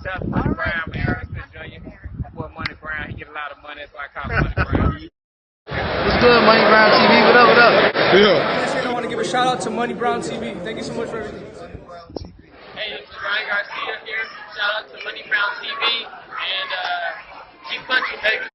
That's Money Brown, man. Respect Junior. Boy, Money Brown, he get a lot of money, that's why I call him Money Brown. What's good, Money Brown TV? What up, what up? Yeah. I want to give a shout out to Money Brown TV. Thank you so much for everything. Hey, this is Ryan Garcia here. Shout out to Money Brown TV and keep punching, baby.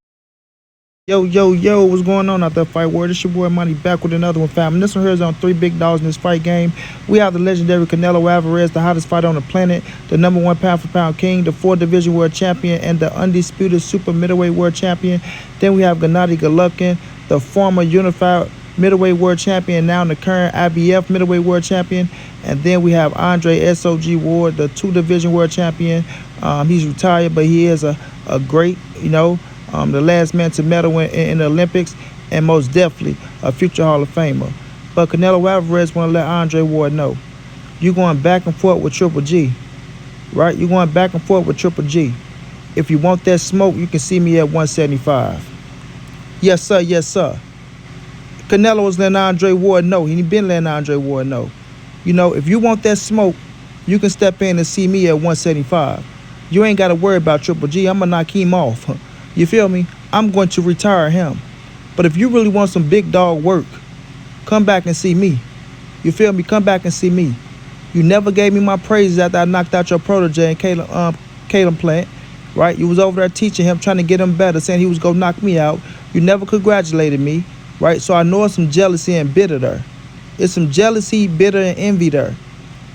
Yo, what's going on out there, Fight World? It's your boy Money back with another one, fam. And this one here is on 3 big dogs in this fight game. We have the legendary Canelo Alvarez, the hottest fighter on the planet, the #1 pound-for-pound king, the 4th division world champion, and the undisputed super middleweight world champion. Then we have Gennady Golovkin, the former unified middleweight world champion, now the current IBF middleweight world champion. And then we have Andre SOG Ward, the 2 division world champion. He's retired, but he is a great, the last man to medal in the Olympics, and most definitely a future Hall of Famer. But Canelo Alvarez want to let Andre Ward know, you're going back and forth with Triple G, right? You're going back and forth with Triple G. If you want that smoke, you can see me at 175. Yes, sir, yes, sir. Canelo was letting Andre Ward know. He been letting Andre Ward know. If you want that smoke, you can step in and see me at 175. You ain't got to worry about Triple G. I'm going to knock him off. You feel me? I'm going to retire him. But if you really want some big dog work, come back and see me. You feel me? Come back and see me. You never gave me my praises after I knocked out your protege and Caleb Plant, right? You was over there teaching him, trying to get him better, saying he was going to knock me out. You never congratulated me, right? So I know it's some jealousy and bitter there. It's some jealousy, bitter, and envy there.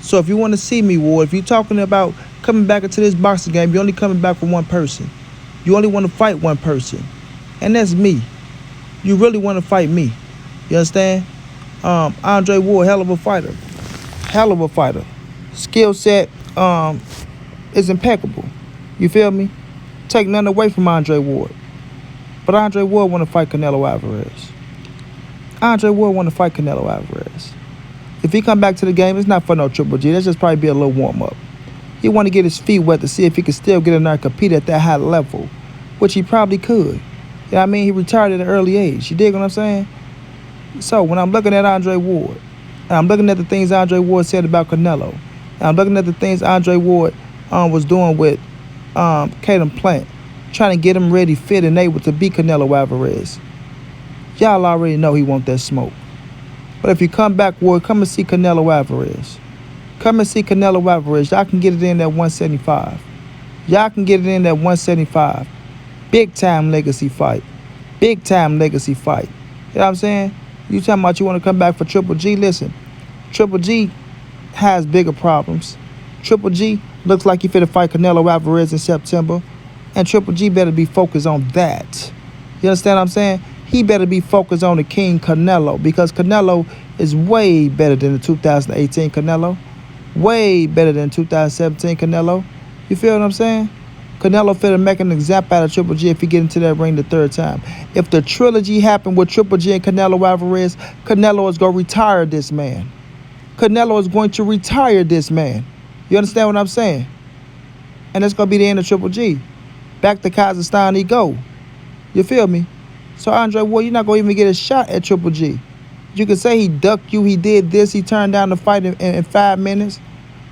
So if you want to see me, Ward, if you're talking about coming back into this boxing game, you're only coming back for one person. You only want to fight one person, and that's me. You really want to fight me. You understand? Andre Ward, hell of a fighter. Hell of a fighter. Skill set is impeccable. You feel me? Take nothing away from Andre Ward. But Andre Ward want to fight Canelo Alvarez. Andre Ward want to fight Canelo Alvarez. If he come back to the game, it's not for no Triple G. That's just probably be a little warm-up. He want to get his feet wet to see if he can still get in there and compete at that high level, which he probably could. You know what I mean? He retired at an early age. You dig what I'm saying? So when I'm looking at Andre Ward, and I'm looking at the things Andre Ward said about Canelo, and I'm looking at the things Andre Ward was doing with Caleb Plant, trying to get him ready, fit, and able to beat Canelo Alvarez, y'all already know he want that smoke. But if you come back, Ward, come and see Canelo Alvarez. Come and see Canelo Alvarez. Y'all can get it in at 175. Y'all can get it in at 175. Big time legacy fight. Big time legacy fight. You know what I'm saying? You talking about you want to come back for Triple G? Listen, Triple G has bigger problems. Triple G looks like he finna fight Canelo Alvarez in September. And Triple G better be focused on that. You understand what I'm saying? He better be focused on the King Canelo, because Canelo is way better than the 2018 Canelo. Way better than 2017 Canelo. You feel what I'm saying? Canelo finna make an example out of Triple G if he get into that ring the 3rd time. If the trilogy happened with Triple G and Canelo Alvarez, Canelo is going to retire this man. Canelo is going to retire this man. You understand what I'm saying? And that's going to be the end of Triple G. Back to Kazakhstan he go. You feel me? So Andre Ward, you're not going to even get a shot at Triple G. You can say he ducked you, he did this, he turned down the fight in 5 minutes.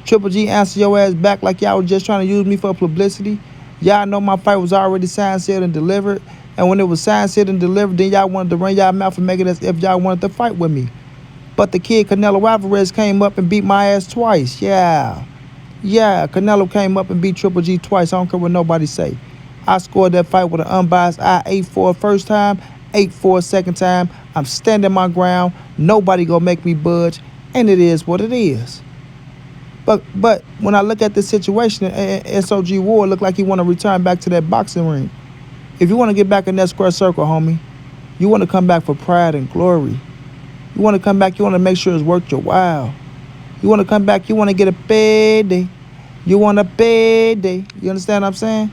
Triple G answered your ass back like y'all was just trying to use me for publicity. Y'all know my fight was already signed, sealed, and delivered. And when it was signed, sealed, and delivered, then y'all wanted to run y'all mouth and make it as if y'all wanted to fight with me. But the kid Canelo Alvarez came up and beat my ass twice. Yeah, Canelo came up and beat Triple G twice. I don't care what nobody say. I scored that fight with an unbiased eye, 8-4 first time, 8-4 second time. I'm standing my ground. Nobody gonna make me budge, and it is what it is. But when I look at this situation, SOG Ward look like he want to return back to that boxing ring. If you want to get back in that square circle, homie, you want to come back for pride and glory. You want to come back, you want to make sure it's worth your while. You want to come back, you want to get a payday. You want a payday. You understand what I'm saying?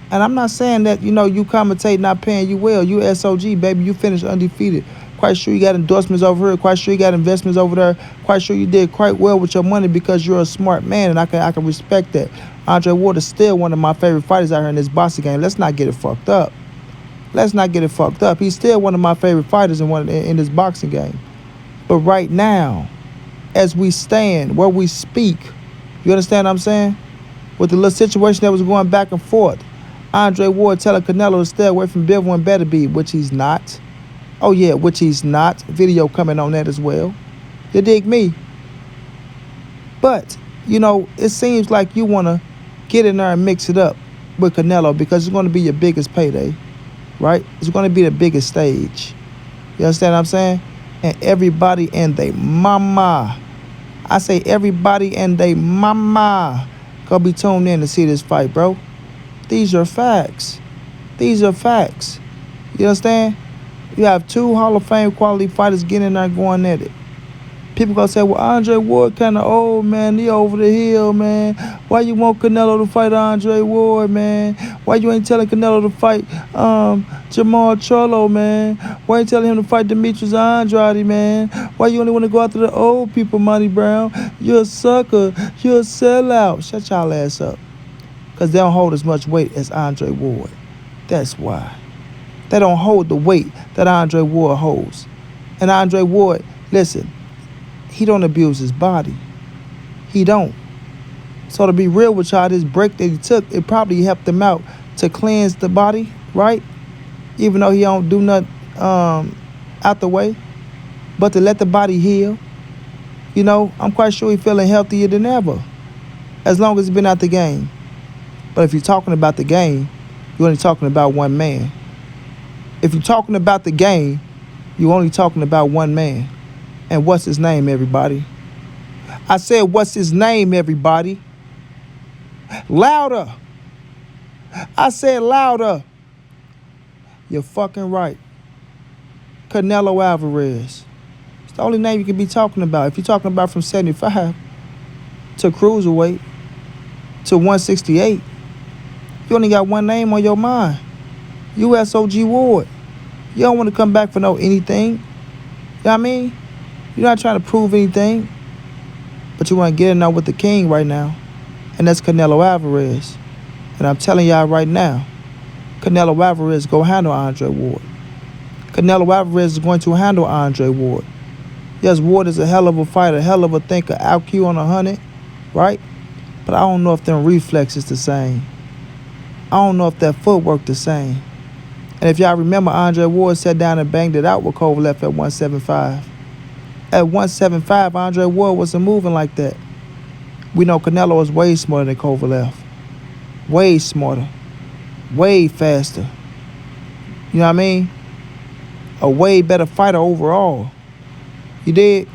And I'm not saying that, you commentate not paying you well. You SOG, baby. You finished undefeated. Quite sure you got endorsements over here. Quite sure you got investments over there. Quite sure you did quite well with your money because you're a smart man, and I can respect that. Andre Ward is still one of my favorite fighters out here in this boxing game. Let's not get it fucked up. Let's not get it fucked up. He's still one of my favorite fighters in this boxing game. But right now, as we stand, where we speak, you understand what I'm saying? with the little situation that was going back and forth. Andre Ward telling Canelo to stay away from Bivol and Beterbiev, which he's not. Oh yeah, which he's not. Video coming on that as well. You dig me? But, you know, it seems like you want to get in there and mix it up with Canelo because it's going to be your biggest payday, right? It's going to be the biggest stage. You understand what I'm saying? And everybody and they mama, I say everybody and they mama, go be tuned in to see this fight, bro. These are facts. These are facts. You understand? You have two Hall of Fame quality fighters getting in there going at it. People gonna say, well, Andre Ward kind of old, man. He over the hill, man. Why you want Canelo to fight Andre Ward, man? Why you ain't telling Canelo to fight Jamal Charlo, man? Why ain't telling him to fight Demetrius Andrade, man? Why you only want to go after the old people, Monty Brown? You're a sucker. You're a sellout. Shut y'all ass up. Because they don't hold as much weight as Andre Ward. That's why. They don't hold the weight that Andre Ward holds. And Andre Ward, listen, he don't abuse his body. He don't. So to be real with y'all, this break that he took, it probably helped him out to cleanse the body, right? Even though he don't do nothing out the way. But to let the body heal, you know, I'm quite sure he's feeling healthier than ever. As long as he's been out the game. But if you're talking about the game, you're only talking about one man. If you're talking about the game, you're only talking about one man. And what's his name, everybody? I said, what's his name, everybody? Louder. I said louder. You're fucking right. Canelo Alvarez. It's the only name you can be talking about. If you're talking about from 75 to cruiserweight to 168, you only got one name on your mind. USOG Ward. You don't want to come back for no anything. You know what I mean? You're not trying to prove anything. But you want to get in there with the king right now. And that's Canelo Alvarez. And I'm telling y'all right now, Canelo Alvarez go handle Andre Ward. Canelo Alvarez is going to handle Andre Ward. Yes, Ward is a hell of a fighter, a hell of a thinker, IQ on 100, right? But I don't know if them reflexes the same. I don't know if that footwork the same. And if y'all remember, Andre Ward sat down and banged it out with Kovalev at 175. At 175, Andre Ward wasn't moving like that. We know Canelo is way smarter than Kovalev. Way smarter. Way faster. You know what I mean? A way better fighter overall. You dig?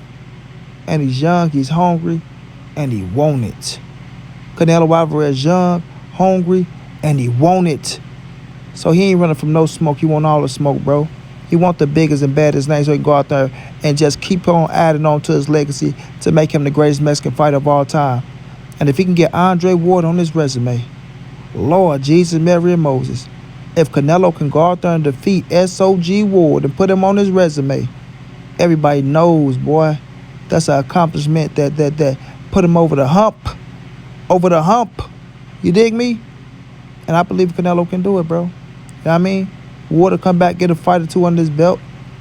And he's young, he's hungry, and he want it. Canelo Alvarez young, hungry, and he want it. So he ain't running from no smoke. He want all the smoke, bro. He want the biggest and baddest name so he can go out there and just keep on adding on to his legacy to make him the greatest Mexican fighter of all time. And if he can get Andre Ward on his resume, Lord Jesus, Mary, and Moses, if Canelo can go out there and defeat SOG Ward and put him on his resume, everybody knows, boy, that's an accomplishment that put him over the hump. Over the hump. You dig me? And I believe Canelo can do it, bro. You know what I mean? Ward will come back, get a fight or two under his belt,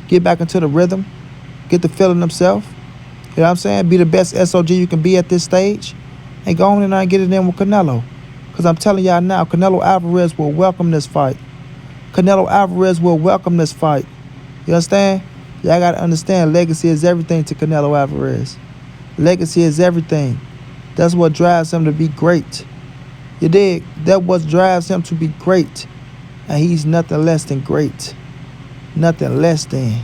get back into the rhythm, get the feeling himself. You know what I'm saying? Be the best SOG you can be at this stage. And go on in there and get it in with Canelo. Because I'm telling y'all now, Canelo Alvarez will welcome this fight. Canelo Alvarez will welcome this fight. You understand? Y'all got to understand, legacy is everything to Canelo Alvarez. Legacy is everything. That's what drives him to be great. You dig? That's what drives him to be great. And he's nothing less than great. Nothing less than.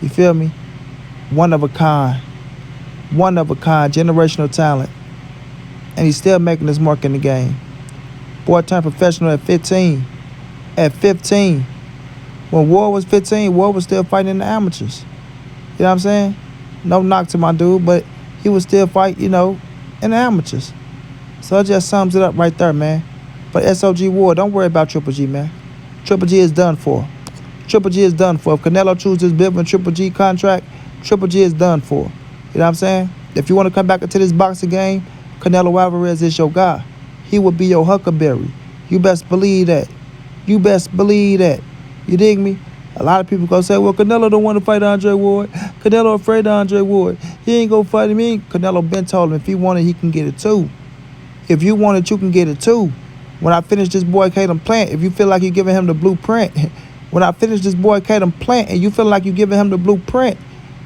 You feel me? One of a kind. One of a kind. Generational talent. And he's still making his mark in the game. Boy turned professional at 15. At 15. When Ward was 15, Ward was still fighting in the amateurs. You know what I'm saying? No knock to my dude, but he would still fight, you know, in the amateurs. So it just sums it up right there, man. But SOG Ward, don't worry about Triple G, man. Triple G is done for. Triple G is done for. If Canelo chooses to build a Triple G contract, Triple G is done for. You know what I'm saying? If you want to come back into this boxing game, Canelo Alvarez is your guy. He will be your huckleberry. You best believe that. You best believe that. You dig me? A lot of people gonna say, well, Canelo don't want to fight Andre Ward. Canelo afraid of Andre Ward. He ain't gonna fight him. Canelo been told him if he wanted, he can get it too. If you want it, you can get it too. When I finish this boy Caleb Plant, if you feel like you're giving him the blueprint, when I finish this boy Caleb Plant and you feel like you're giving him the blueprint,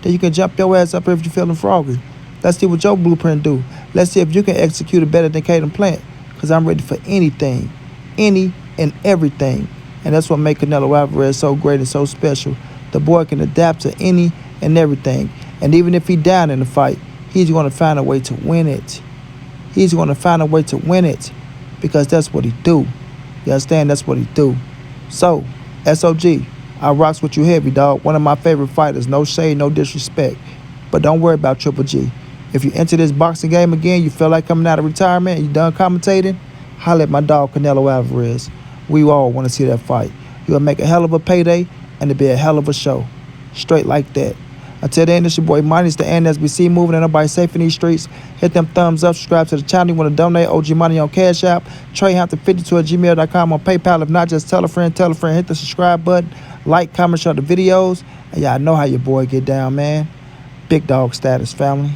then you can jump your ass up here if you're feeling froggy. Let's see what your blueprint do. Let's see if you can execute it better than Caleb Plant. Because I'm ready for anything, any and everything. And that's what makes Canelo Alvarez so great and so special. The boy can adapt to any and everything. And even if he down in the fight, he's going to find a way to win it. He's going to find a way to win it because that's what he do. You understand? That's what he do. So, SOG, I rocks with you heavy, dog. One of my favorite fighters. No shade, no disrespect. But don't worry about Triple G. If you enter this boxing game again, you feel like coming out of retirement and you done commentating, holla at my dog Canelo Alvarez. We all want to see that fight. You'll make a hell of a payday and it'll be a hell of a show. Straight like that. Until then, it's your boy Money. It's the NSBC moving and nobody safe in these streets. Hit them thumbs up, subscribe to the channel. You want to donate OG Money on Cash App. TreyHampton52@gmail.com on PayPal. If not, just tell a friend, hit the subscribe button, like, comment, share the videos. And y'all know how your boy get down, man. Big dog status, family.